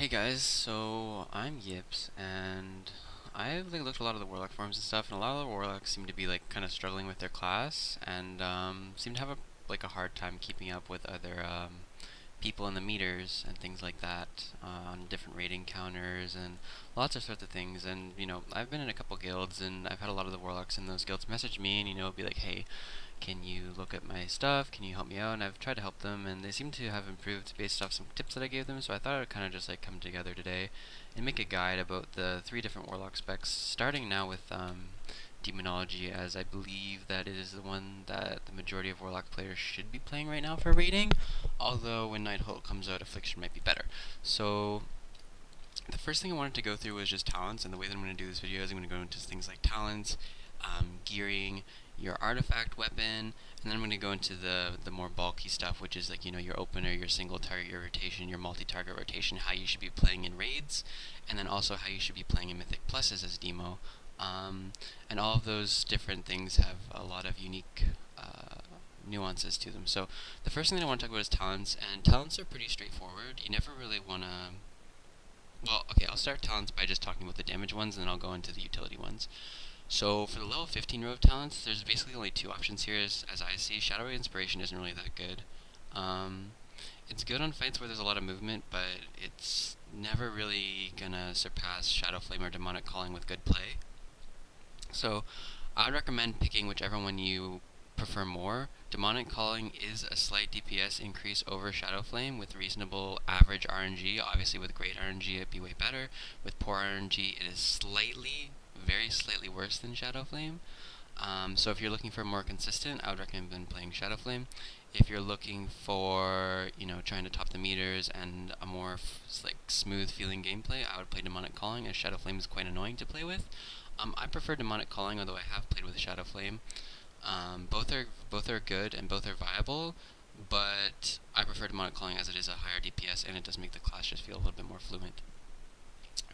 Hey guys, so I'm Yips, and I've looked at a lot of the warlock forums and stuff, and a lot of the warlocks seem to be kind of struggling with their class, and seem to have a hard time keeping up with other people in the meters and things like that on different rating counters and lots of sorts of things. And I've been in a couple guilds, and I've had a lot of the warlocks in those guilds message me, and be like, hey, can you look at my stuff? Can you help me out? And I've tried to help them, and they seem to have improved based off some tips that I gave them. So I thought I'd kind of just come together today and make a guide about the 3 different warlock specs, starting now with demonology, as I believe that it is the one that the majority of warlock players should be playing right now for rating. Although when Nighthult comes out, affliction might be better. So the first thing I wanted to go through was just talents, and the way that I'm going to do this video is I'm going to go into things like talents, gearing, your artifact weapon, and then I'm going to go into the more bulky stuff, which is your opener, your single target, your rotation, your multi-target rotation, how you should be playing in raids, and then also how you should be playing in Mythic Pluses as demo. And all of those different things have a lot of unique nuances to them. So the first thing that I want to talk about is talents, and talents are pretty straightforward. You never really want to... Well, okay, I'll start talents by just talking about the damage ones, and then I'll go into the utility ones. So for the level 15 row of talents, there's basically only 2 options here, as I see. Shadowy Inspiration isn't really that good. It's good on fights where there's a lot of movement, but it's never really gonna surpass Shadow Flame or Demonic Calling with good play. So I'd recommend picking whichever one you prefer more. Demonic Calling is a slight DPS increase over Shadow Flame with reasonable average RNG. Obviously with great RNG it'd be way better. With poor RNG it is very slightly worse than Shadow Flame. So if you're looking for more consistent, I would recommend playing Shadow Flame. If you're looking for, trying to top the meters and a more smooth feeling gameplay, I would play Demonic Calling, as Shadow Flame is quite annoying to play with. I prefer Demonic Calling, although I have played with Shadow Flame. Both are good and both are viable, but I prefer Demonic Calling as it is a higher DPS and it does make the class just feel a little bit more fluent.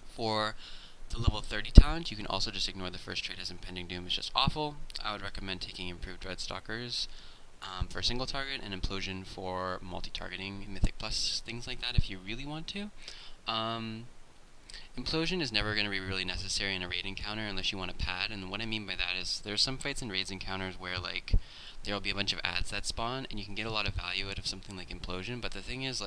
For the level 30 talent, you can also just ignore the first trait, as Impending Doom is just awful. I would recommend taking Improved Dreadstalkers for single target, and Implosion for multi-targeting, Mythic Plus, things like that if you really want to. Implosion is never going to be really necessary in a raid encounter unless you want a pad, and what I mean by that is there's some fights in raids encounters where there will be a bunch of ads that spawn, and you can get a lot of value out of something like Implosion, but the thing is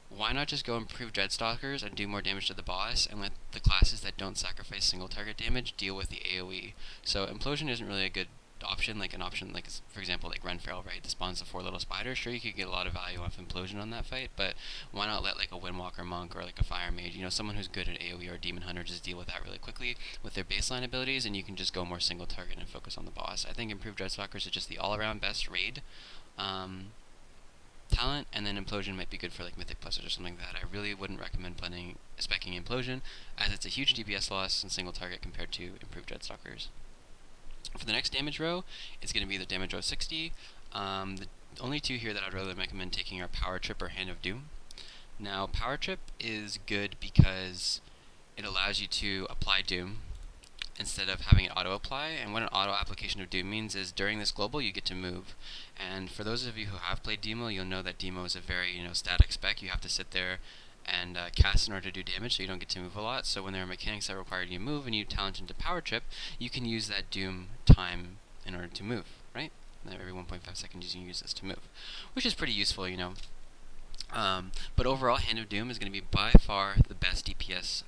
why not just go improve Dreadstalkers and do more damage to the boss, and let the classes that don't sacrifice single target damage deal with the AoE? So Implosion isn't really a good option, for example, Renfarrell, right? The spawns the 4 little spiders. Sure, you could get a lot of value off Implosion on that fight, but why not let a Windwalker Monk or a Fire Mage, someone who's good at AoE or Demon Hunter, just deal with that really quickly with their baseline abilities, and you can just go more single target and focus on the boss. I think Improved Dreadstalkers is just the all-around best raid talent, and then Implosion might be good for Mythic Pluses or something like that. I really wouldn't recommend specking Implosion, as it's a huge DPS loss in single target compared to Improved Dreadstalkers. For the next damage row, it's going to be the damage row 60. The only 2 here that I'd really recommend taking are Power Trip or Hand of Doom. Now, Power Trip is good because it allows you to apply Doom instead of having it auto-apply, and what an auto-application of Doom means is during this global you get to move. And for those of you who have played Demo, you'll know that Demo is a very static spec. You have to sit there and cast in order to do damage, so you don't get to move a lot. So when there are mechanics that require you to move and you talent into Power Trip, you can use that Doom time in order to move, right? Every 1.5 seconds you can use this to move, which is pretty useful, but overall, Hand of Doom is going to be by far the best DPS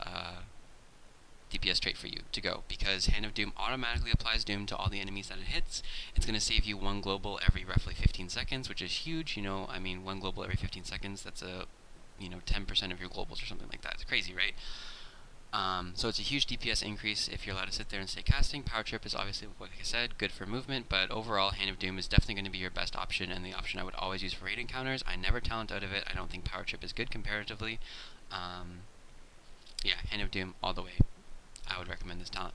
trait for you to go, because Hand of Doom automatically applies Doom to all the enemies that it hits. It's going to save you 1 global every roughly 15 seconds, which is huge. 1 global every 15 seconds, that's a 10% of your globals or something like that. It's crazy, right? So it's a huge DPS increase if you're allowed to sit there and stay casting. Power Trip is obviously, like I said, good for movement, but overall, Hand of Doom is definitely going to be your best option, and the option I would always use for raid encounters. I never talent out of it. I don't think Power Trip is good comparatively. Yeah, Hand of Doom all the way. I would recommend this talent.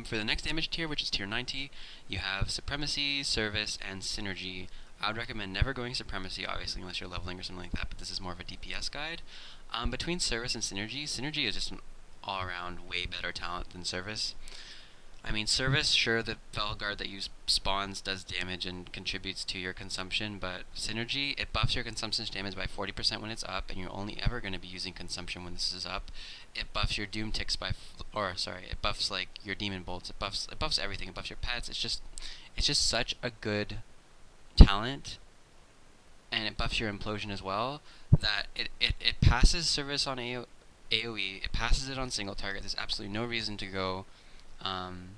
For the next damage tier, which is tier 90, you have Supremacy, Service, and Synergy. I would recommend never going Supremacy, obviously, unless you're leveling or something like that, but this is more of a DPS guide. Between Service and Synergy, Synergy is just an all-around way better talent than Service. I mean, service, sure, the Felguard that you spawns does damage and contributes to your consumption, but synergy, it buffs your consumption damage by 40% when it's up, and you're only ever going to be using consumption when this is up. It buffs your doom ticks by, it buffs like your demon bolts. It buffs everything. It buffs your pets. It's just such a good talent, and it buffs your implosion as well. That it passes service on AOE. It passes it on single target. There's absolutely no reason to go um,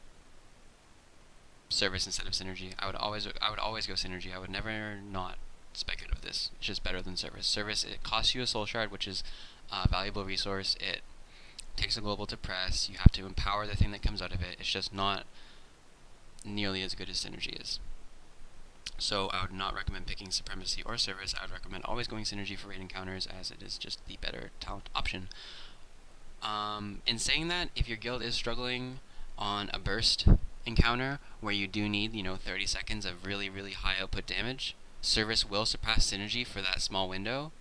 service instead of synergy. I would always go synergy. I would never not spec out of this. It's just better than service. Service, it costs you a soul shard, which is a valuable resource. It takes a global to press. You have to empower the thing that comes out of it. It's just not nearly as good as synergy is. So I would not recommend picking supremacy or service. I would recommend always going synergy for raid encounters, as it is just the better talent option. In saying that, if your guild is struggling on a burst encounter where you do need, 30 seconds of really, really high output damage, service will surpass synergy for that small window.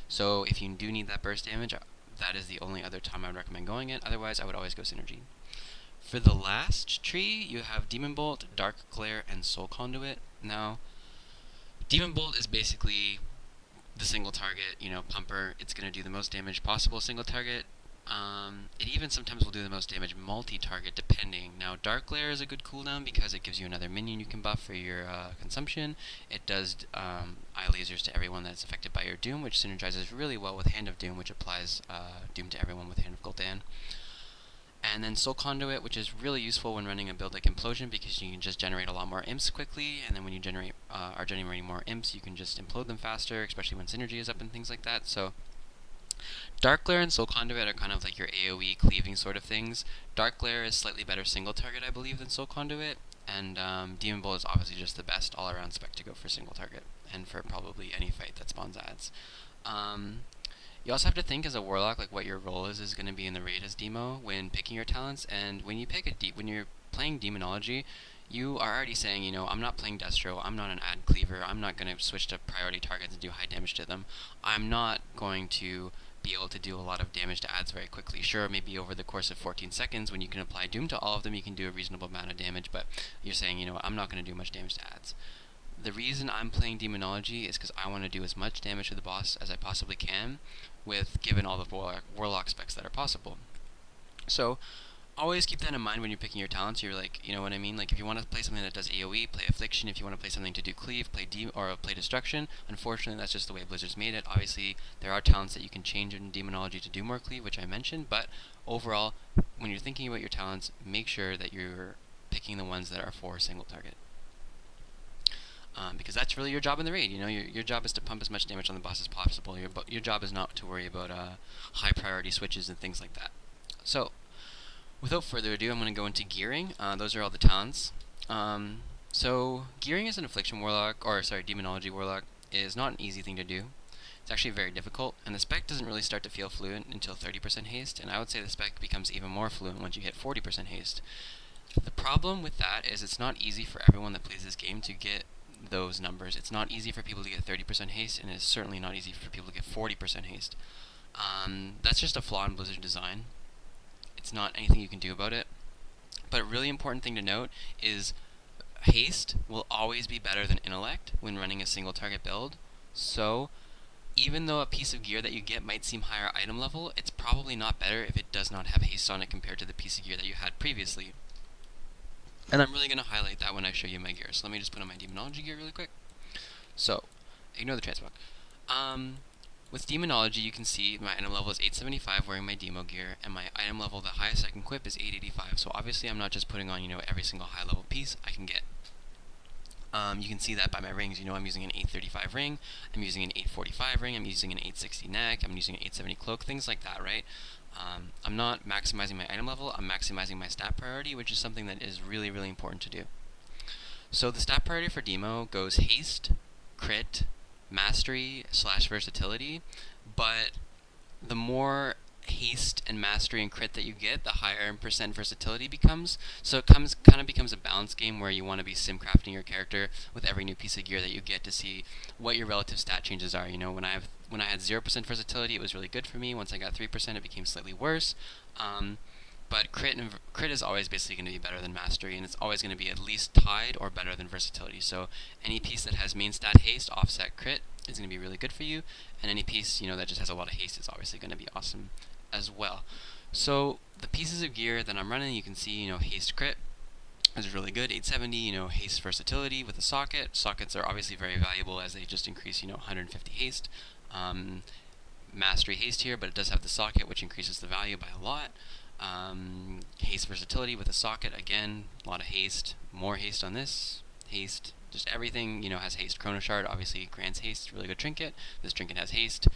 So if you do need that burst damage, that is the only other time I would recommend going it. Otherwise, I would always go synergy. For the last tree, you have Demon Bolt, Dark Glare, and Soul Conduit. Now, Demon Bolt is basically the single target, pumper. It's going to do the most damage possible single target. It even sometimes will do the most damage multi-target depending. Now, Dark Glare is a good cooldown because it gives you another minion you can buff for your consumption. It does eye lasers to everyone that's affected by your Doom, which synergizes really well with Hand of Doom, which applies Doom to everyone with Hand of Gul'dan. And then Soul Conduit, which is really useful when running a build like Implosion because you can just generate a lot more imps quickly, and then when you are generating more imps, you can just implode them faster, especially when synergy is up and things like that. So Dark Glare and Soul Conduit are kind of like your AoE cleaving sort of things. Dark Glare is slightly better single target, I believe, than Soul Conduit, and Demon Bolt is obviously just the best all-around spec to go for single target, and for probably any fight that spawns ads. You also have to think as a warlock, like what your role is going to be in the raid as demo when picking your talents, and when you pick when you're playing demonology, you are already saying, I'm not playing Destro, I'm not an ad cleaver, I'm not going to switch to priority targets and do high damage to them, I'm not going to be able to do a lot of damage to ads very quickly. Sure, maybe over the course of 14 seconds, when you can apply Doom to all of them, you can do a reasonable amount of damage, but you're saying, I'm not going to do much damage to ads. The reason I'm playing Demonology is because I want to do as much damage to the boss as I possibly can, with given all the warlock specs that are possible. So always keep that in mind when you're picking your talents. You're like, you know what I mean? Like if you want to play something that does AoE, play Affliction. If you want to play something to do Cleave, play play Destruction. Unfortunately, that's just the way Blizzard's made it. Obviously, there are talents that you can change in Demonology to do more Cleave, which I mentioned. But overall, when you're thinking about your talents, make sure that you're picking the ones that are for single target. Because that's really your job in the raid. Your job is to pump as much damage on the boss as possible. Your job is not to worry about high priority switches and things like that. So, without further ado, I'm going to go into gearing. Those are all the talents. So, gearing as an Affliction Warlock, Demonology Warlock, is not an easy thing to do. It's actually very difficult, and the spec doesn't really start to feel fluent until 30% haste, and I would say the spec becomes even more fluent once you hit 40% haste. The problem with that is it's not easy for everyone that plays this game to get those numbers. It's not easy for people to get 30% haste, and it's certainly not easy for people to get 40% haste. That's just a flaw in Blizzard design. It's not anything you can do about it. But a really important thing to note is haste will always be better than intellect when running a single target build. So even though a piece of gear that you get might seem higher item level, it's probably not better if it does not have haste on it compared to the piece of gear that you had previously. And I'm really going to highlight that when I show you my gear. So let me just put on my Demonology gear really quick. So, ignore the transmog. With Demonology, you can see my item level is 875 wearing my Demo gear, and my item level, the highest I can equip, is 885. So obviously I'm not just putting on, every single high level piece I can get. You can see that by my rings. I'm using an 835 ring, I'm using an 845 ring, I'm using an 860 neck, I'm using an 870 cloak, things like that, right? I'm not maximizing my item level, I'm maximizing my stat priority, which is something that is really, really important to do. So the stat priority for Demo goes haste, crit, mastery / versatility, but the more haste and mastery and crit that you get, the higher in percent versatility becomes. So it kind of becomes a balance game where you want to be sim crafting your character with every new piece of gear that you get to see what your relative stat changes are. When I had 0% versatility, it was really good for me. Once I got 3%, it became slightly worse. But crit is always basically going to be better than mastery, and it's always going to be at least tied or better than versatility. So any piece that has main stat haste offset crit is going to be really good for you, and any piece that just has a lot of haste is obviously going to be awesome as well. So the pieces of gear that I'm running, you can see haste crit is really good, 870. Haste versatility with a socket. Sockets are obviously very valuable as they just increase 150 haste. Mastery haste here, but it does have the socket, which increases the value by a lot. Haste versatility with a socket, again, a lot of haste, more haste on this, haste, just everything, has haste. Chrono Shard obviously grants haste, really good trinket. This trinket has haste.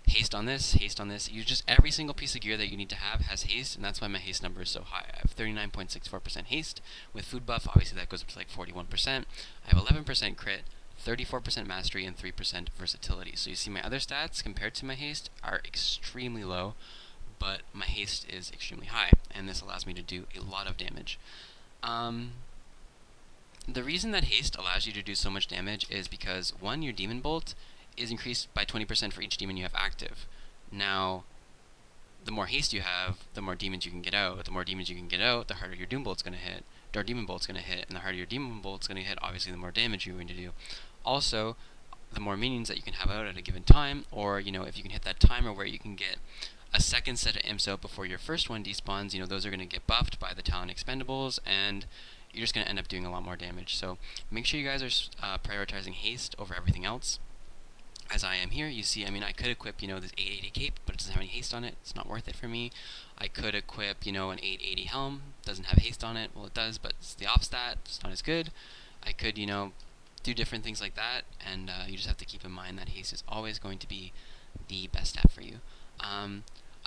Haste on this, haste on this. Every single piece of gear that you need to have has haste, and that's why my haste number is so high. I have 39.64% haste. With food buff, obviously that goes up to like 41%. I have 11% crit, 34% mastery, and 3% versatility. So you see my other stats compared to my haste are extremely low, but my haste is extremely high, and this allows me to do a lot of damage. The reason that haste allows you to do so much damage is because, one, your demon bolt is increased by 20% for each demon you have active. Now, the more haste you have, the more demons you can get out. The more demons you can get out, the harder your doom bolt's going to hit. Or demon bolt's going to hit, and the harder your demon bolt's going to hit, obviously the more damage you're going to do. Also, the more minions that you can have out at a given time, or if you can hit that timer where you can get a second set of imps out before your first one despawns, those are going to get buffed by the talent expendables, and you're just going to end up doing a lot more damage. So make sure you guys are prioritizing haste over everything else, as I am here. You see, I could equip, this 880 cape, but it doesn't have any haste on it. It's not worth it for me. I could equip, an 880 helm. Doesn't have haste on it. Well, it does, but it's the off stat. It's not as good. I could, do different things like that, and you just have to keep in mind that haste is always going to be the best stat for you.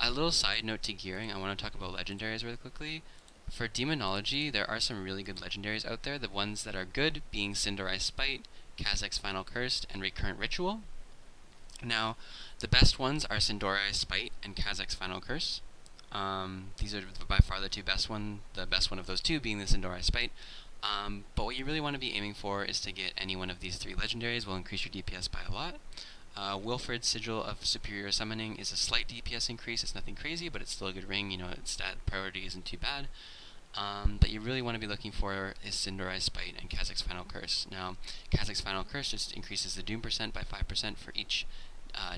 A little side note to gearing, I want to talk about legendaries really quickly. For demonology, there are some really good legendaries out there. The ones that are good being Cinderized Spite, Kazac's Final Curse, and Recurrent Ritual. Now, the best ones are Cinderized Spite and Kazac's Final Curse. These are by far the best one of those two being the Cinderized Spite. But what you really want to be aiming for is to get any one of these three legendaries. Will increase your DPS by a lot. Wilfred's Sigil of Superior Summoning is a slight DPS increase. It's nothing crazy, but it's still a good ring. Its stat priority isn't too bad. That you really want to be looking for is Cinderized Spite and Kazac's Final Curse. Now, Kazac's Final Curse just increases the Doom percent by 5% for each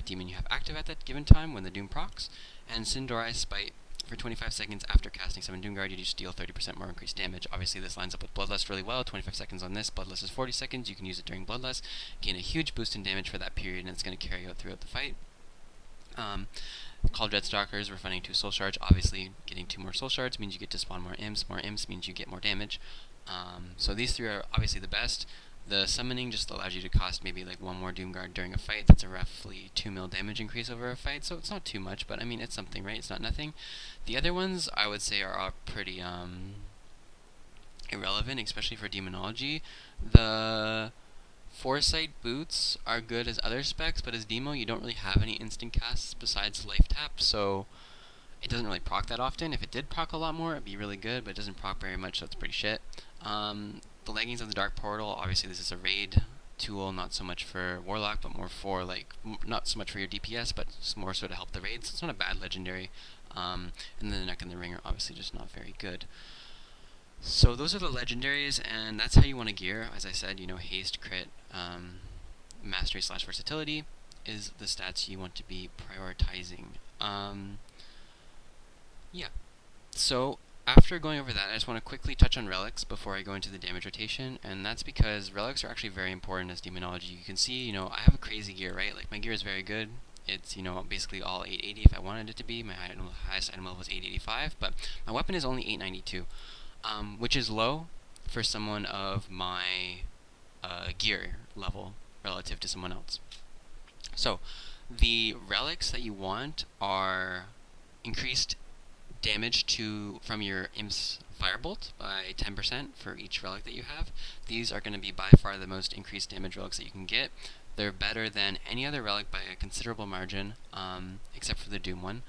demon you have active at that given time when the Doom procs, and Cinderized Spite, for 25 seconds after casting Summon Doomguard, you just deal 30% more increased damage. Obviously, this lines up with Bloodlust really well. 25 seconds on this, Bloodlust is 40 seconds. You can use it during Bloodlust, gain a huge boost in damage for that period, and it's going to carry out throughout the fight. Called Dreadstalkers, we're finding 2 Soul Shards. Obviously, getting 2 more Soul Shards means you get to spawn more imps. More imps means you get more damage. So these 3 are obviously the best. The summoning just allows you to cost maybe like 1 more Doomguard during a fight. That's a roughly 2 mil damage increase over a fight, so it's not too much, but it's something, right? It's not nothing. The other ones, I would say, are pretty irrelevant, especially for demonology. The Foresight boots are good as other specs, but as demo, you don't really have any instant casts besides life tap, so it doesn't really proc that often. If it did proc a lot more, it'd be really good, but it doesn't proc very much, so it's pretty shit. The Leggings of the Dark Portal, obviously this is a raid tool, not so much for Warlock, but more for, not so much for your DPS, but more so to help the raids, so it's not a bad legendary. And then the Neck and the Ring are obviously just not very good. So those are the legendaries, and that's how you want to gear. As I said, haste, crit, mastery / versatility is the stats you want to be prioritizing. Yeah. So after going over that, I just want to quickly touch on relics before I go into the damage rotation, and that's because relics are actually very important as demonology. You can see, I have a crazy gear, right? Like, my gear is very good. It's, basically all 880 if I wanted it to be. My highest item level was 885, but my weapon is only 892, which is low for someone of my gear level relative to someone else. So, the relics that you want are increased damage from your Imp's Firebolt by 10% for each relic that you have. These are going to be by far the most increased damage relics that you can get. They're better than any other relic by a considerable margin, except for the Doom one.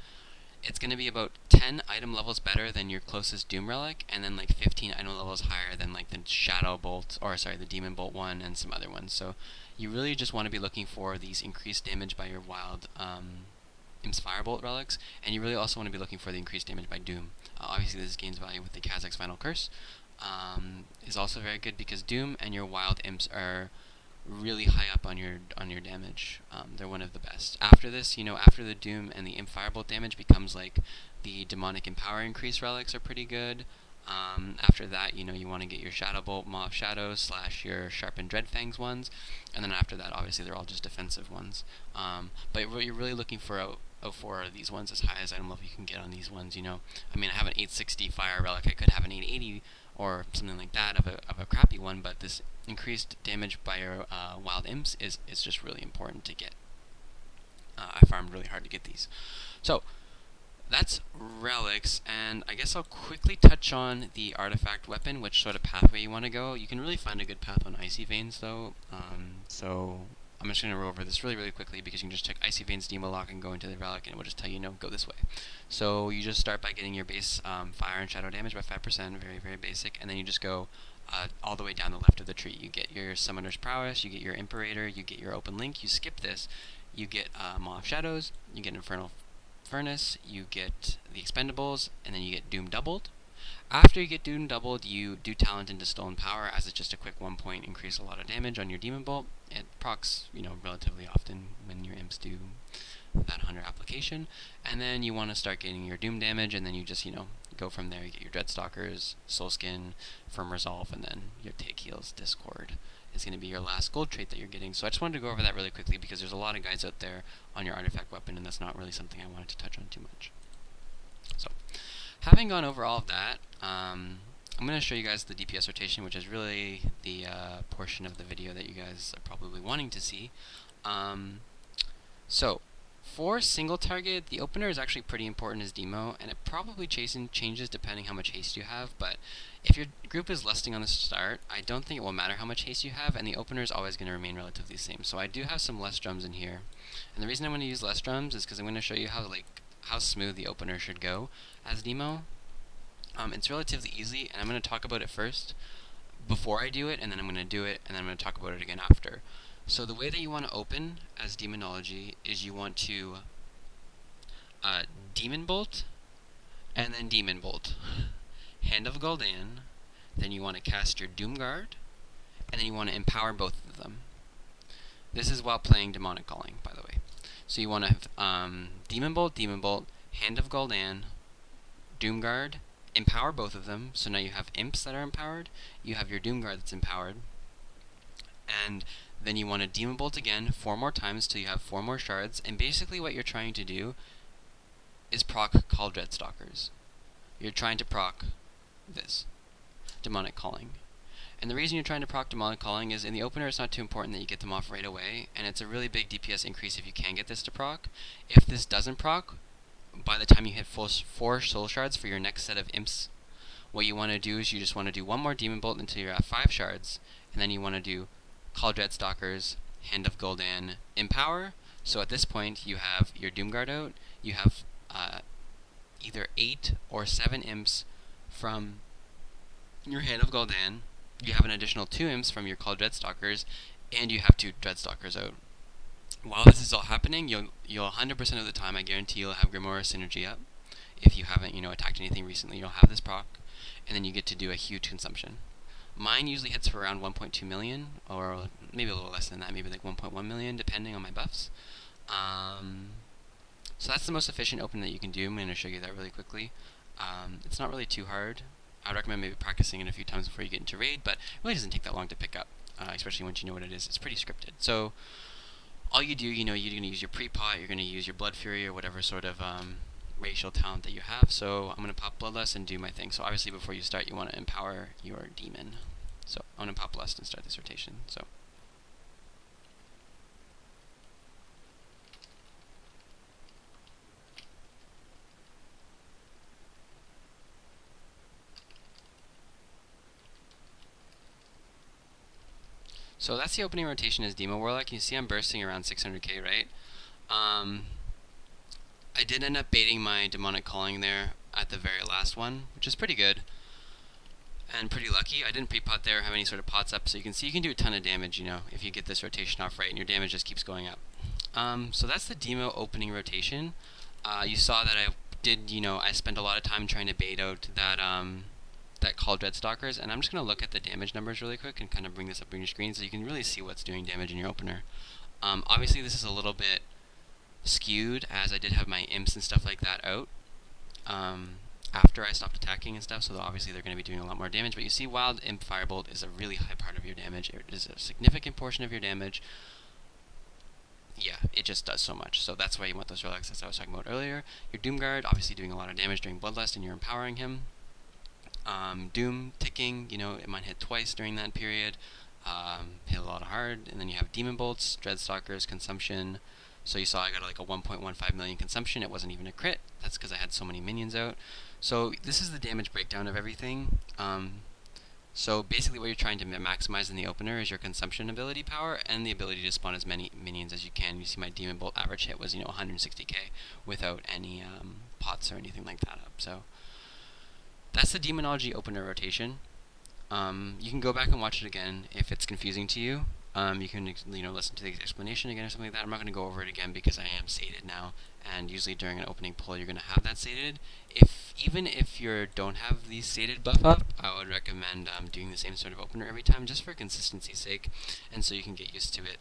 It's going to be about 10 item levels better than your closest Doom relic, and then 15 item levels higher than the Shadow Bolt, the Demon Bolt one and some other ones. So you really just want to be looking for these increased damage by your wild Imp's Firebolt relics, and you really also want to be looking for the increased damage by Doom. Obviously, this gains value with the Kazak's Final Curse. Is also very good because Doom and your Wild Imps are really high up on your damage. They're one of the best. After this, after the Doom and the Imp Firebolt damage becomes like the Demonic Empower Increase relics are pretty good. After that, you want to get your Shadow Bolt, Maw of Shadows / your Sharpened Dreadfangs ones, and then after that, obviously they're all just defensive ones. But you're really looking for 04 of these ones as high as item level you can get on these ones. I mean, I have an 860 Fire relic. I could have an 880 or something like that of a crappy one, but this increased damage by your Wild Imps is just really important to get. I farmed really hard to get these. So that's relics, and I guess I'll quickly touch on the artifact weapon, which sort of pathway you want to go. You can really find a good path on Icy Veins, though. So I'm just going to go over this really quickly because you can just check Icy Veins Demo Lock and go into the relic, and it will just tell you, go this way. So you just start by getting your base fire and shadow damage by 5%, very basic, and then you just go all the way down the left of the tree. You get your Summoner's Prowess, you get your Imperator, you get your Open Link, you skip this, you get Maw of Shadows, you get Infernal Furnace, you get the Expendables, and then you get Doom doubled. After you get Doom doubled, you do Talent into Stolen Power, as it's just a quick 1 point increase a lot of damage on your Demon Bolt. It procs, relatively often when your imps do that 100 application. And then you want to start getting your Doom damage, and then you just, go from there. You get your Dreadstalkers, Soulskin, Firm Resolve, and then your Take Heals Discord is going to be your last gold trait that you're getting. So I just wanted to go over that really quickly because there's a lot of guides out there on your artifact weapon, and that's not really something I wanted to touch on too much. So, having gone over all of that, I'm going to show you guys the DPS rotation, which is really the portion of the video that you guys are probably wanting to see. So, for single target, the opener is actually pretty important as demo, and it probably changes depending how much haste you have, but if your group is lusting on the start, I don't think it will matter how much haste you have, and the opener is always going to remain relatively the same. So I do have some less drums in here, and the reason I'm going to use less drums is because I'm going to show you how smooth the opener should go as demo. It's relatively easy, and I'm going to talk about it first before I do it, and then I'm going to do it, and then I'm going to talk about it again after. So the way that you want to open as demonology is you want to Demon Bolt, and then Demon Bolt. Hand of Gul'dan, then you want to cast your Doom Guard, and then you want to empower both of them. This is while playing Demonic Calling, by the way. So you want to have Demon Bolt, Hand of Gul'dan, Doom Guard, empower both of them, so now you have imps that are empowered, you have your Doom Guard that's empowered, and then you want to Demon Bolt again 4 more times till you have 4 more shards, and basically what you're trying to do is proc Call Dreadstalkers. You're trying to proc this, Demonic Calling. And the reason you're trying to proc Demonic Calling is in the opener it's not too important that you get them off right away, and it's a really big DPS increase if you can get this to proc. If this doesn't proc, by the time you hit 4 soul shards for your next set of imps, what you want to do is you just want to do 1 more Demon Bolt until you're at 5 shards, and then you want to do Call Dreadstalkers, Hand of Gul'dan, Empower. So at this point you have your Doom Guard out, you have either 8 or 7 imps from your Hand of Gul'dan, you have an additional 2 imps from your Call Dreadstalkers, and you have 2 Dreadstalkers out. While this is all happening, you'll 100% of the time, I guarantee you'll have Grimoire Synergy up. If you haven't, attacked anything recently, you'll have this proc, and then you get to do a huge consumption. Mine usually hits for around 1.2 million, or maybe a little less than that, maybe like 1.1 million, depending on my buffs. So that's the most efficient open that you can do. I'm going to show you that really quickly. It's not really too hard. I would recommend maybe practicing it a few times before you get into raid, but it really doesn't take that long to pick up, especially once you know what it is. It's pretty scripted. So all you do, you're going to use your pre-pot, you're going to use your Blood Fury or whatever sort of racial talent that you have. So I'm going to pop Bloodlust and do my thing. So obviously before you start, you want to empower your demon. So I'm going to pop Lust and start this rotation. So that's the opening rotation as Demo Warlock. You see I'm bursting around 600k, right? I did end up baiting my Demonic Calling there at the very last one, which is pretty good. And pretty lucky. I didn't pre-pot there or have any sort of pots up, so you can see you can do a ton of damage, if you get this rotation off right, and your damage just keeps going up. So that's the demo opening rotation. You saw that I did, I spent a lot of time trying to bait out that call Dreadstalkers, and I'm just going to look at the damage numbers really quick and kind of bring this up on your screen so you can really see what's doing damage in your opener. Obviously this is a little bit skewed as I did have my imps and stuff like that out after I stopped attacking and stuff, so obviously they're going to be doing a lot more damage, but you see Wild Imp Firebolt is a really high part of your damage. It is a significant portion of your damage. Yeah, it just does so much. So that's why you want those relics, as I was talking about earlier. Your Doomguard, obviously doing a lot of damage during Bloodlust, and you're empowering him. Doom ticking, it might hit twice during that period. Hit a lot of hard. And then you have Demon Bolts, Dreadstalkers, Consumption. So you saw I got like a 1.15 million consumption. It wasn't even a crit. That's because I had so many minions out. So this is the damage breakdown of everything. So basically what you're trying to maximize in the opener is your consumption ability power and the ability to spawn as many minions as you can. You see my Demon Bolt average hit was 160k without any pots or anything like that up. So that's the demonology opener rotation. You can go back and watch it again if it's confusing to you. You can listen to the explanation again or something like that. I'm not going to go over it again because I am sated now, and usually during an opening pull you're going to have that sated. Even if you don't have the sated buff up, I would recommend doing the same sort of opener every time just for consistency's sake, and so you can get used to it.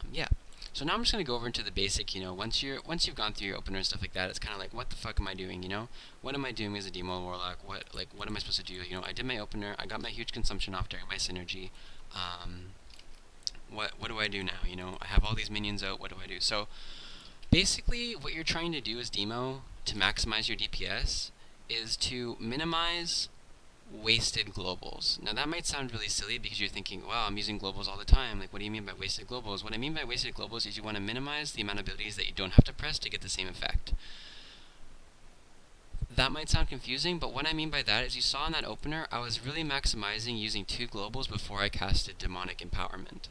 Yeah. So now I'm just going to go over into the basic, once you've gone through your opener and stuff like that, it's kind of like, what the fuck am I doing, What am I doing as a demo warlock? What am I supposed to do? I did my opener, I got my huge consumption off during my synergy. What do I do now? I have all these minions out, what do I do? So basically what you're trying to do as demo to maximize your DPS is to minimize wasted globals. Now that might sound really silly because you're thinking, wow, I'm using globals all the time. Like, what do you mean by wasted globals? What I mean by wasted globals is you want to minimize the amount of abilities that you don't have to press to get the same effect. That might sound confusing, but what I mean by that is you saw in that opener, I was really maximizing using 2 globals before I casted Demonic Empowerment.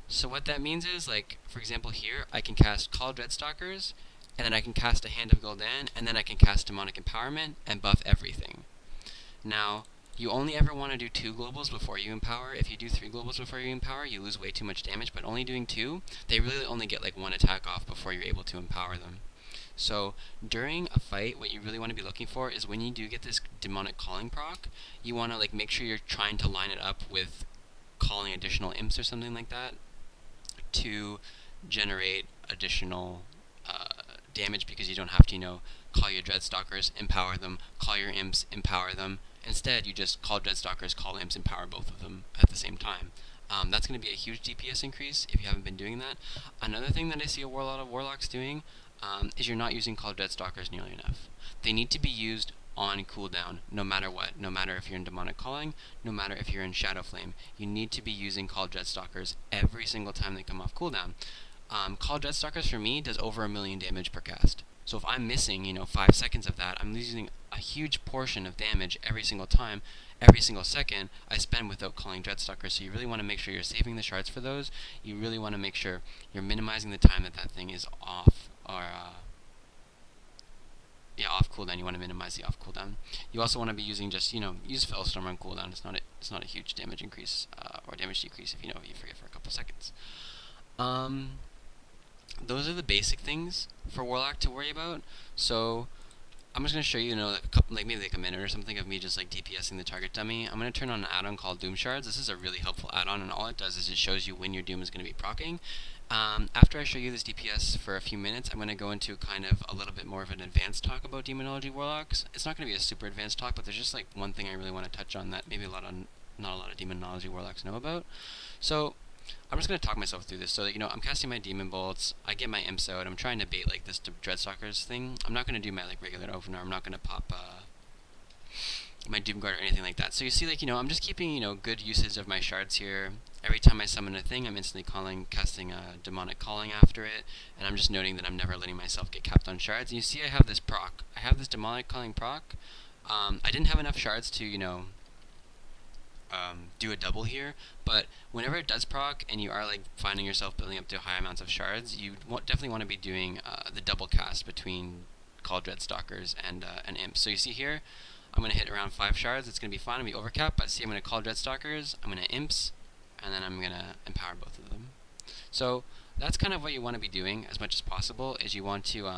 So what that means is, like, for example here, I can cast Call Dreadstalkers, and then I can cast a Hand of Gul'dan, and then I can cast Demonic Empowerment, and buff everything. Now, you only ever want to do 2 globals before you empower. If you do 3 globals before you empower, you lose way too much damage, but only doing 2, they really only get like 1 attack off before you're able to empower them. So, during a fight, what you really want to be looking for is when you do get this Demonic Calling proc, you want to make sure you're trying to line it up with calling additional imps or something like that to generate additional damage, because you don't have to, call your Dreadstalkers, empower them, call your imps, empower them. Instead, you just call Dreadstalkers, call imps, empower both of them at the same time. That's going to be a huge DPS increase if you haven't been doing that. Another thing that I see a lot of warlocks doing is you're not using call Dreadstalkers nearly enough. They need to be used on cooldown, no matter what. No matter if you're in Demonic Calling, no matter if you're in Shadow Flame. You need to be using Call Dreadstalkers every single time they come off cooldown. Call Dreadstalkers for me does over 1 million damage per cast. So if I'm missing, 5 seconds of that, I'm losing a huge portion of damage every single time, every single second I spend without calling Dreadstalkers. So you really want to make sure you're saving the shards for those. You really want to make sure you're minimizing the time that thing is off, or off cooldown. You want to minimize the off cooldown. You also want to be using just, use Fellstorm on cooldown. It's not a huge damage increase or damage decrease if you forget for a couple seconds. Those are the basic things for Warlock to worry about. So I'm just going to show you, a couple, maybe a minute or something of me just DPSing the target dummy. I'm going to turn on an add-on called Doom Shards. This is a really helpful add-on, and all it does is it shows you when your Doom is going to be proccing. After I show you this DPS for a few minutes, I'm going to go into kind of a little bit more of an advanced talk about Demonology Warlocks. It's not going to be a super advanced talk, but there's just one thing I really want to touch on that maybe not a lot of Demonology Warlocks know about. So I'm just going to talk myself through this so that, I'm casting my Demon Bolts, I get my imps out, I'm trying to bait this Dreadstalkers thing. I'm not going to do my regular opener, I'm not going to pop my Doomguard or anything like that. So you see, I'm just keeping, good usage of my shards here. Every time I summon a thing, I'm instantly casting a Demonic Calling after it, and I'm just noting that I'm never letting myself get capped on shards. And you see I have this proc. I have this Demonic Calling proc. I didn't have enough shards to, do a double here, but whenever it does proc and you are finding yourself building up to high amounts of shards, you definitely want to be doing the double cast between Call Dreadstalkers and imps. So you see here, I'm going to hit around 5 shards. It's going to be fine. I'm going to be overcapped, but see, I'm going to Call Dreadstalkers, I'm going to imps, and then I'm going to empower both of them. So that's kind of what you want to be doing as much as possible, is you want to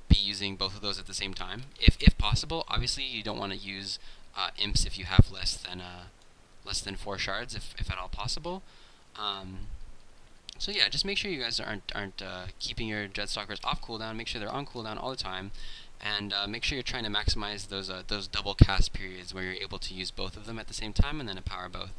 be using both of those at the same time. If possible, obviously you don't want to use imps if you have less than 4 shards, if at all possible. So yeah, just make sure you guys aren't keeping your Dreadstalkers off cooldown. Make sure they're on cooldown all the time, and make sure you're trying to maximize those double cast periods where you're able to use both of them at the same time and then empower both.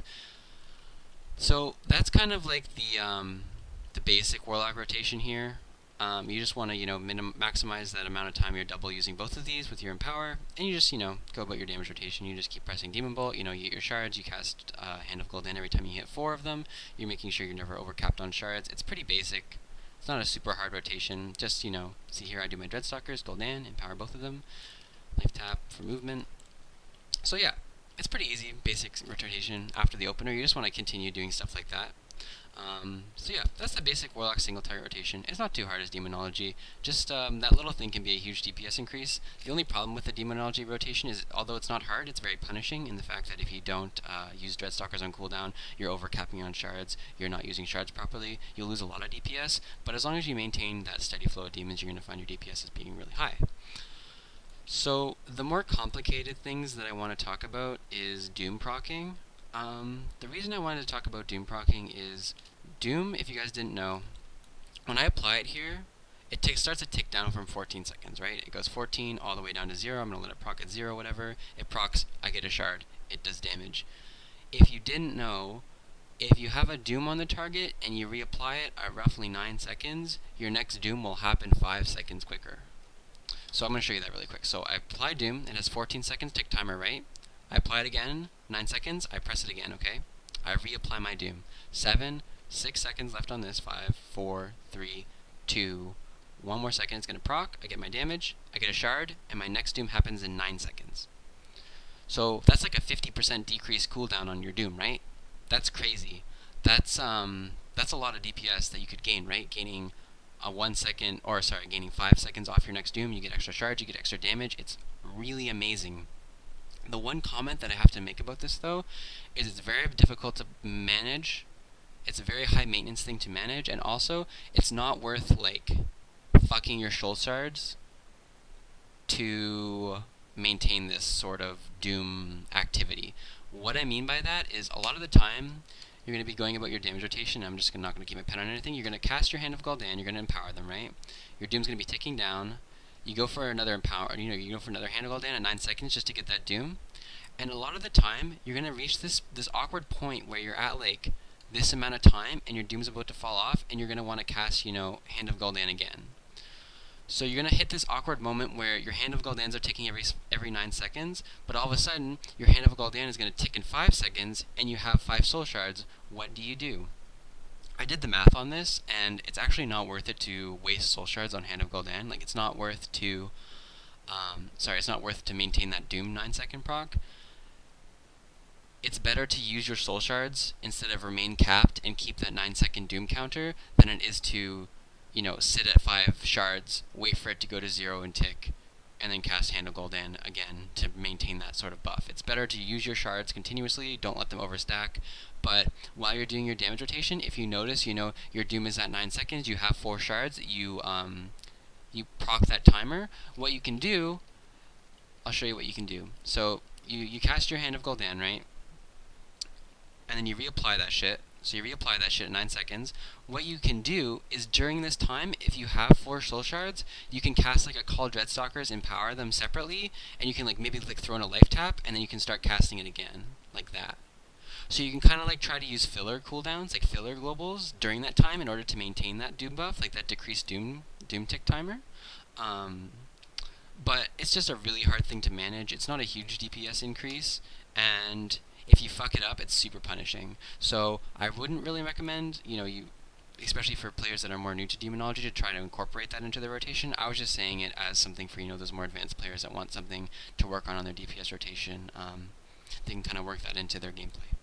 So that's kind of like the basic Warlock rotation here. You just want to, maximize that amount of time you're double using both of these with your Empower, and you just, go about your damage rotation. You just keep pressing Demon Bolt, you get your shards, you cast Hand of Gul'dan every time you hit 4 of them. You're making sure you're never overcapped on shards. It's pretty basic. It's not a super hard rotation. Just, see here I do my Dreadstalkers, Gul'dan, Empower both of them. Life tap for movement. So yeah, it's pretty easy, basic rotation after the opener. You just want to continue doing stuff like that. So yeah, that's the basic Warlock single target rotation. It's not too hard as demonology. Just that little thing can be a huge DPS increase. The only problem with the demonology rotation is, although it's not hard, it's very punishing in the fact that if you don't use Dreadstalkers on cooldown, you're overcapping on shards, you're not using shards properly, you'll lose a lot of DPS, but as long as you maintain that steady flow of demons, you're going to find your DPS as being really high. So the more complicated things that I want to talk about is Doom proccing. The reason I wanted to talk about Doom proccing is Doom, if you guys didn't know, when I apply it here, it starts to tick down from 14 seconds, right? It goes 14 all the way down to 0. I'm going to let it proc at 0, whatever. It procs, I get a shard. It does damage. If you didn't know, if you have a Doom on the target and you reapply it at roughly 9 seconds, your next Doom will happen 5 seconds quicker. So I'm going to show you that really quick. So I apply Doom. It has 14 seconds tick timer, right? I apply it again, 9 seconds, I press it again, okay? I reapply my Doom. 6 seconds left on this. 5, 4, 3, 2, 1 more second, it's going to proc, I get my damage, I get a shard, and my next Doom happens in 9 seconds. So that's like a 50% decrease cooldown on your Doom, right? That's crazy. That's a lot of DPS that you could gain, right? Gaining 5 seconds off your next Doom, you get extra shards, you get extra damage. It's really amazing. The one comment that I have to make about this, though, is it's very difficult to manage. It's a very high maintenance thing to manage, and also, it's not worth, fucking your soul shards to maintain this sort of Doom activity. What I mean by that is, a lot of the time, you're going to be going about your damage rotation. I'm just not going to keep my pen on anything. You're going to cast your Hand of Gul'dan, you're going to empower them, right? Your Doom's going to be ticking down. You go for another you go for another Hand of Gul'dan at 9 seconds just to get that Doom. And a lot of the time, you're going to reach this awkward point where you're at, this amount of time, and your Doom's about to fall off, and you're going to want to cast, Hand of Gul'dan again. So you're going to hit this awkward moment where your Hand of Gul'dans are ticking every 9 seconds, but all of a sudden, your Hand of Gul'dan is going to tick in 5 seconds, and you have 5 soul shards. What do? I did the math on this, and it's actually not worth it to waste soul shards on Hand of Gul'dan. It's not worth to, it's not worth to maintain that Doom 9 second proc. It's better to use your soul shards instead of remain capped and keep that 9 second Doom counter than it is to, sit at 5 shards, wait for it to go to 0 and tick, and then cast Hand of Gul'dan again to maintain that sort of buff. It's better to use your shards continuously, don't let them overstack, but while you're doing your damage rotation, if you notice, your Doom is at 9 seconds, you have 4 shards, you proc that timer. What you can do, I'll show you what you can do. So, you cast your Hand of Gul'dan, right? And then you reapply that shit. So you reapply that shit at 9 seconds. What you can do is during this time, if you have 4 soul shards, you can cast a Call Dreadstalkers, empower them separately, and you can maybe throw in a life tap, and then you can start casting it again, like that. So you can kind of try to use filler cooldowns, filler globals, during that time in order to maintain that Doom buff, that decreased Doom tick timer. But it's just a really hard thing to manage. It's not a huge DPS increase, and if you fuck it up, it's super punishing. So I wouldn't really recommend, especially for players that are more new to demonology, to try to incorporate that into their rotation. I was just saying it as something for, those more advanced players that want something to work on their DPS rotation. They can kind of work that into their gameplay.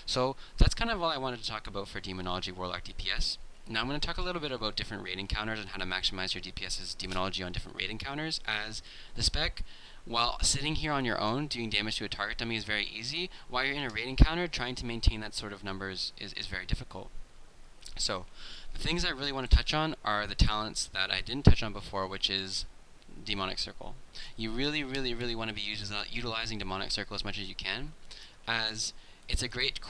So that's kind of all I wanted to talk about for demonology Warlock DPS. Now I'm going to talk a little bit about different raid encounters and how to maximize your DPS as demonology on different raid encounters, as the spec, while sitting here on your own doing damage to a target dummy is very easy, while you're in a raid encounter, trying to maintain that sort of numbers is very difficult. So, the things I really want to touch on are the talents that I didn't touch on before, which is Demonic Circle. You really, really, really want to be utilizing Demonic Circle as much as you can, as it's a great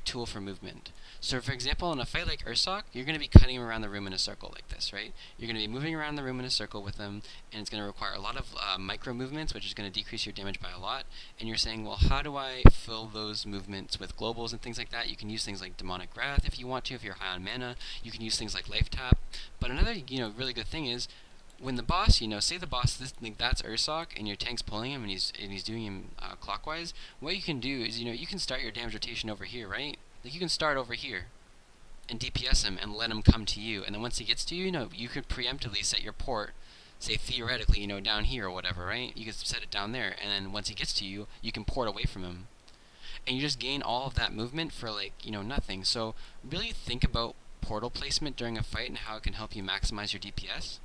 tool for movement. So for example, in a fight like Ursoc, you're going to be cutting him around the room in a circle like this, right? You're going to be moving around the room in a circle with him, and it's going to require a lot of micro movements, which is going to decrease your damage by a lot. And you're saying, well, how do I fill those movements with globals and things like that? You can use things like Demonic Wrath if you want to, if you're high on mana. You can use things like Life Tap. But another, really good thing is when the boss, say the boss, that's Ursoc, and your tank's pulling him, and he's doing him clockwise. What you can do is, you can start your damage rotation over here, right? Like you can start over here and DPS him and let him come to you, and then once he gets to you, you could preemptively set your port, say theoretically, down here or whatever, right? You could set it down there, and then once he gets to you, you can port away from him, and you just gain all of that movement for nothing. So really think about portal placement during a fight and how it can help you maximize your DPS.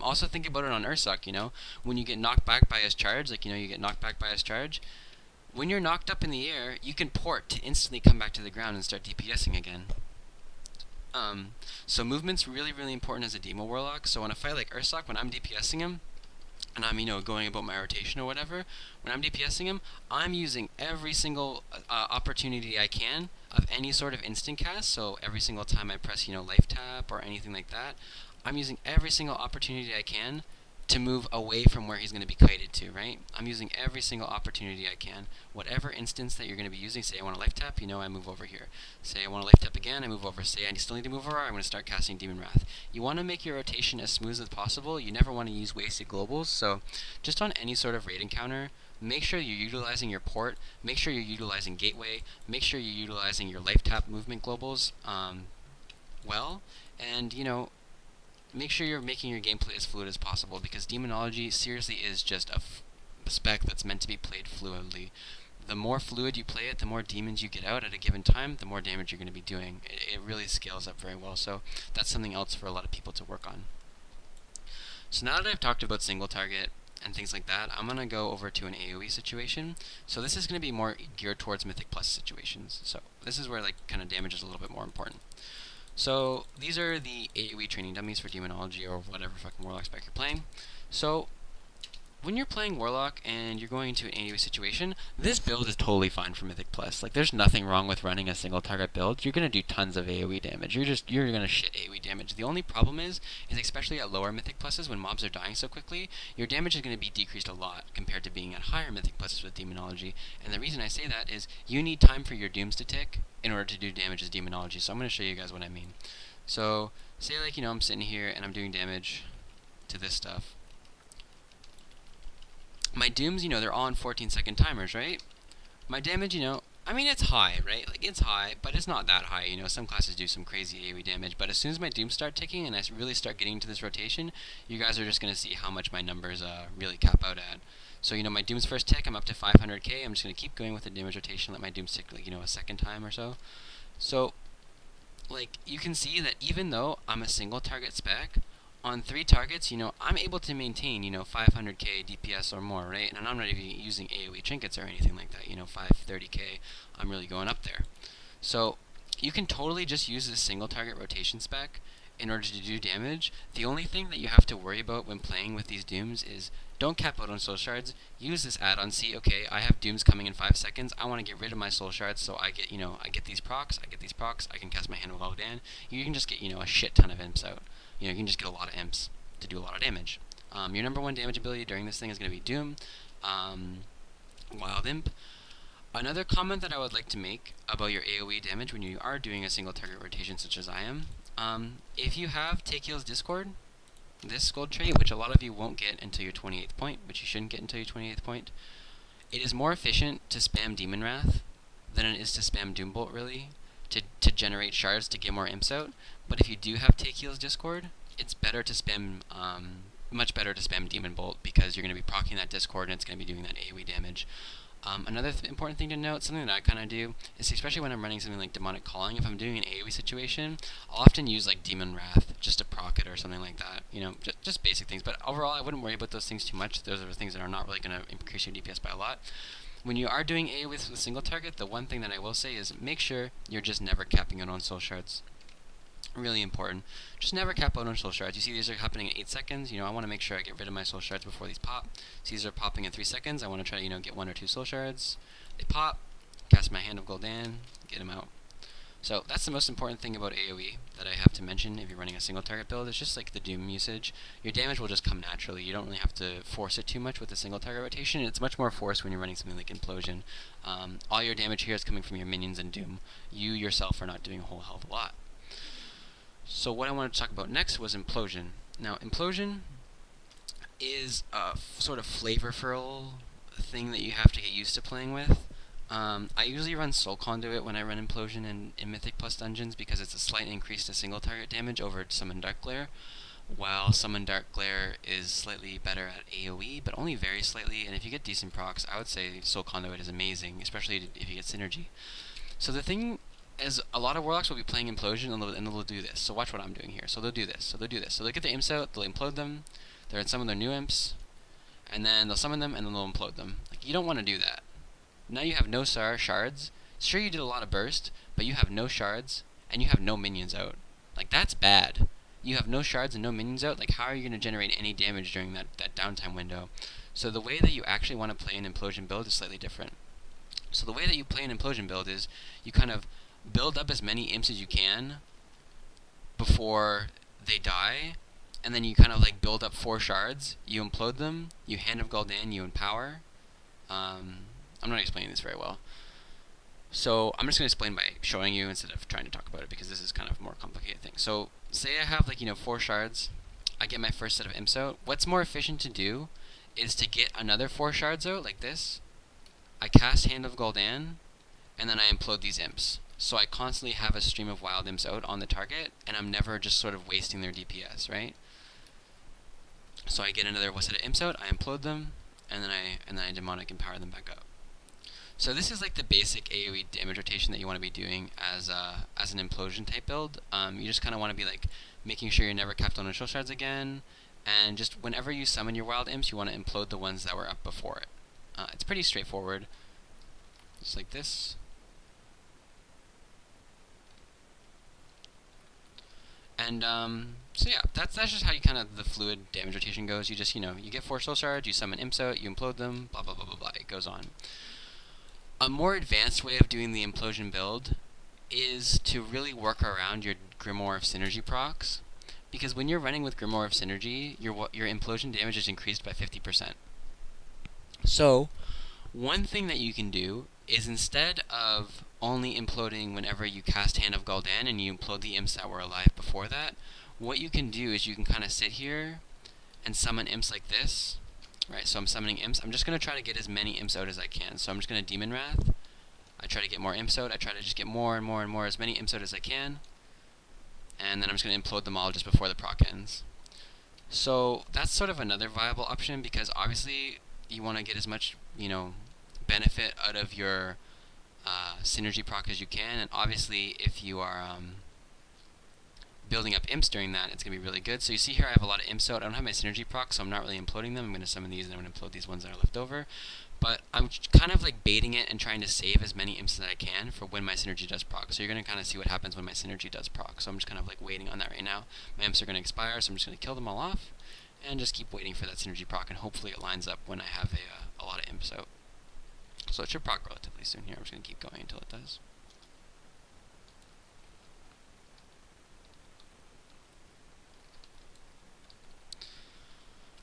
Also think about it on Ursoc, when you get knocked back by his charge, you get knocked back by his charge. When you're knocked up in the air, you can port to instantly come back to the ground and start DPSing again. So movement's really, really important as a Demo Warlock. So in a fight like Ursoc, when I'm DPSing him, and I'm, going about my rotation or whatever, when I'm DPSing him, I'm using every single opportunity I can of any sort of instant cast. So every single time I press, Life Tap or anything like that, I'm using every single opportunity I can to move away from where he's going to be kited to, right? I'm using every single opportunity I can. Whatever instance that you're going to be using, say I want to Life Tap, I move over here. Say I want to Life Tap again, I move over. Say I still need to move over, I'm going to start casting Demon Wrath. You want to make your rotation as smooth as possible. You never want to use wasted globals, so just on any sort of raid encounter, make sure you're utilizing your port, make sure you're utilizing gateway, make sure you're utilizing your Life Tap movement globals well, and, make sure you're making your gameplay as fluid as possible, because demonology seriously is just a spec that's meant to be played fluidly. The more fluid you play it, the more demons you get out at a given time, the more damage you're going to be doing. It really scales up very well, so that's something else for a lot of people to work on. So now that I've talked about single target and things like that, I'm going to go over to an AoE situation. So this is going to be more geared towards Mythic Plus situations. So this is where kind of damage is a little bit more important. So these are the AoE training dummies for demonology or whatever fucking warlock spec you're playing. So when you're playing warlock and you're going into an AoE situation, this build is totally fine for Mythic Plus. There's nothing wrong with running a single target build. You're gonna do tons of AoE damage. You're gonna shit AoE damage. The only problem is especially at lower Mythic Pluses when mobs are dying so quickly, your damage is gonna be decreased a lot compared to being at higher Mythic Pluses with demonology. And the reason I say that is you need time for your dooms to tick in order to do damage as demonology. So I'm gonna show you guys what I mean. So say I'm sitting here and I'm doing damage to this stuff. My dooms, they're all on 14-second timers, right? My damage, it's high, right? It's high, but it's not that high, Some classes do some crazy AoE damage, but as soon as my dooms start ticking and I really start getting into this rotation, you guys are just going to see how much my numbers really cap out at. So, my dooms first tick, I'm up to 500k. I'm just going to keep going with the damage rotation, let my dooms tick, a second time or so. So, you can see that even though I'm a single target spec, on 3 targets, I'm able to maintain, 500k DPS or more, right? And I'm not even using AoE trinkets or anything like that, 530k, I'm really going up there. So, you can totally just use this single target rotation spec in order to do damage. The only thing that you have to worry about when playing with these dooms is don't cap out on soul shards. Use this add-on. See, okay, I have dooms coming in 5 seconds. I want to get rid of my soul shards, so I get, I get these procs. I can cast my Hand of Gul'dan. You can just get, a shit ton of imps out. You can just get a lot of imps to do a lot of damage. Your number 1 damage ability during this thing is going to be Doom, Wild Imp. Another comment that I would like to make about your AoE damage when you are doing a single target rotation such as I am, if you have Take Heal's Discord, this gold trait, which a lot of you won't get until your 28th point, which you shouldn't get until your 28th point, it is more efficient to spam Demon Wrath than it is to spam Doombolt, really, to generate shards to get more imps out. But if you do have Take Heal's Discord, it's better to spam, much better to spam Demon Bolt, because you're going to be proccing that Discord and it's going to be doing that AoE damage. Another important thing to note, something that I kind of do, is especially when I'm running something like Demonic Calling, if I'm doing an AoE situation, I'll often use Demon Wrath just to proc it or something like that, just basic things. But overall, I wouldn't worry about those things too much. Those are things that are not really going to increase your DPS by a lot. When you are doing AoE with a single target, the one thing that I will say is make sure you're just never capping it on soul shards. Really important. Just never cap out on soul shards. You see these are happening in 8 seconds. I want to make sure I get rid of my soul shards before these pop. So these are popping in 3 seconds. I want to try to, get 1 or 2 soul shards. They pop. Cast my Hand of Gul'dan. Get them out. So that's the most important thing about AoE that I have to mention if you're running a single target build. It's just like the Doom usage. Your damage will just come naturally. You don't really have to force it too much with a single target rotation. It's much more forced when you're running something like Implosion. All your damage here is coming from your minions and Doom. You yourself are not doing a whole hell of a lot. So what I wanted to talk about next was Implosion. Now, Implosion is a sort of flavorful thing that you have to get used to playing with. I usually run Soul Conduit when I run Implosion in Mythic Plus dungeons because it's a slight increase to single target damage over Summon Dark Glare, while Summon Dark Glare is slightly better at AoE, but only very slightly, and if you get decent procs, I would say Soul Conduit is amazing, especially if you get synergy. So the thing is, a lot of Warlocks will be playing Implosion and they'll do this. So watch what I'm doing here. So they'll do this, so they'll do this. So they'll get their imps out, they'll implode them, they'll summon their new imps, and then they'll summon them, and then they'll implode them. Like, you don't want to do that. Now you have no shards. Sure, you did a lot of burst, but you have no shards, and you have no minions out. Like, that's bad. You have no shards and no minions out. Like, how are you going to generate any damage during that downtime window? So the way that you actually want to play an Implosion build is slightly different. So the way that you play an Implosion build is you kind of build up as many imps as you can before they die, and then you kind of like build up 4 shards, you implode them, you Hand of Gul'dan, you empower. I'm not explaining this very well. So I'm just going to explain by showing you instead of trying to talk about it because this is kind of a more complicated thing. So say I have like 4 shards, I get my first set of imps out. What's more efficient to do is to get another 4 shards out like this. I cast Hand of Gul'dan, and then I implode these imps. So I constantly have a stream of wild imps out on the target, and I'm never just sort of wasting their DPS, right? So I get another set of imps out, I implode them, and then I demonic empower them back up. So this is like the basic AoE damage rotation that you want to be doing as an Implosion type build. You just kind of want to be like making sure you're never capped on soul shards again, and just whenever you summon your wild imps, you want to implode the ones that were up before it. It's pretty straightforward, just like this. And so yeah, that's just how you kind of the fluid damage rotation goes. You just you get 4 soul shards, you summon imps out, you implode them, blah blah blah blah blah. It goes on. A more advanced way of doing the Implosion build is to really work around your Grimoire of Synergy procs, because when you're running with Grimoire of Synergy, your Implosion damage is increased by 50%. So one thing that you can do is instead of only imploding whenever you cast Hand of Gul'dan and you implode the imps that were alive before that, what you can do is you can kind of sit here and summon imps like this. Right, so I'm summoning imps. I'm just going to try to get as many imps out as I can. So I'm just going to Demon Wrath. I try to get more imps out. I try to just get more and more and more, as many imps out as I can. And then I'm just going to implode them all just before the proc ends. So that's sort of another viable option, because obviously you want to get as much, benefit out of your synergy proc as you can. And obviously if you are building up imps during that, it's going to be really good. So you see here I have a lot of imps out. I don't have my synergy proc, so I'm not really imploding them. I'm going to summon these and I'm going to implode these ones that are left over. But I'm kind of like baiting it and trying to save as many imps as I can for when my synergy does proc. So you're going to kind of see what happens when my synergy does proc. So I'm just kind of like waiting on that right now. My imps are going to expire, so I'm just going to kill them all off and just keep waiting for that synergy proc, and hopefully it lines up when I have a lot of imps out. So it should proc relatively soon here. I'm just going to keep going until it does.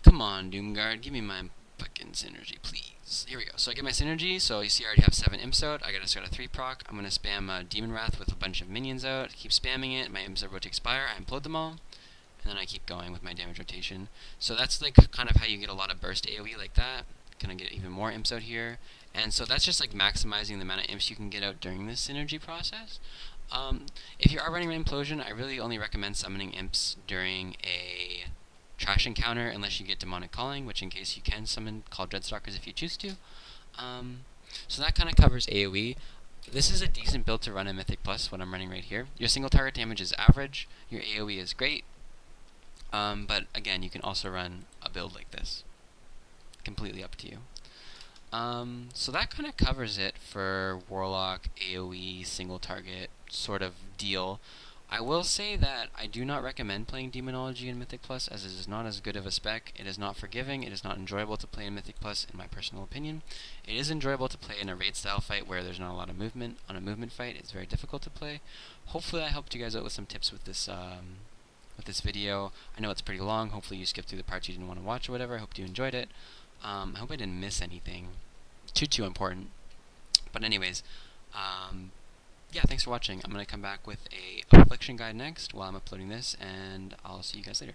Come on, Doomguard, give me my fucking synergy, please. Here we go. So I get my synergy. So you see I already have 7 imps out. I just got a 3 proc. I'm going to spam Demon Wrath with a bunch of minions out. Keep spamming it. My imps are about to expire. I implode them all. And then I keep going with my damage rotation. So that's like kind of how you get a lot of burst AoE like that. Gonna get even more imps out here. And so that's just like maximizing the amount of imps you can get out during this synergy process. If you are running an Implosion, I really only recommend summoning imps during a trash encounter, unless you get Demonic Calling, which in case you can summon Call Dreadstalkers if you choose to. So that kind of covers AoE. This is a decent build to run in Mythic Plus, what I'm running right here. Your single target damage is average, your AoE is great, but again, you can also run a build like this. Completely up to you. So that kind of covers it for Warlock AoE single target sort of deal. I will say that I do not recommend playing Demonology in Mythic Plus, as it is not as good of a spec. It is not forgiving. It is not enjoyable to play in Mythic Plus, in my personal opinion. It is enjoyable to play in a raid style fight where there's not a lot of movement. On a movement fight, it's very difficult to play. Hopefully, I helped you guys out with some tips with this video. I know it's pretty long. Hopefully, you skipped through the parts you didn't want to watch or whatever. I hope you enjoyed it. I hope I didn't miss anything too important. But anyways, yeah, thanks for watching. I'm going to come back with a affliction guide next while I'm uploading this, and I'll see you guys later.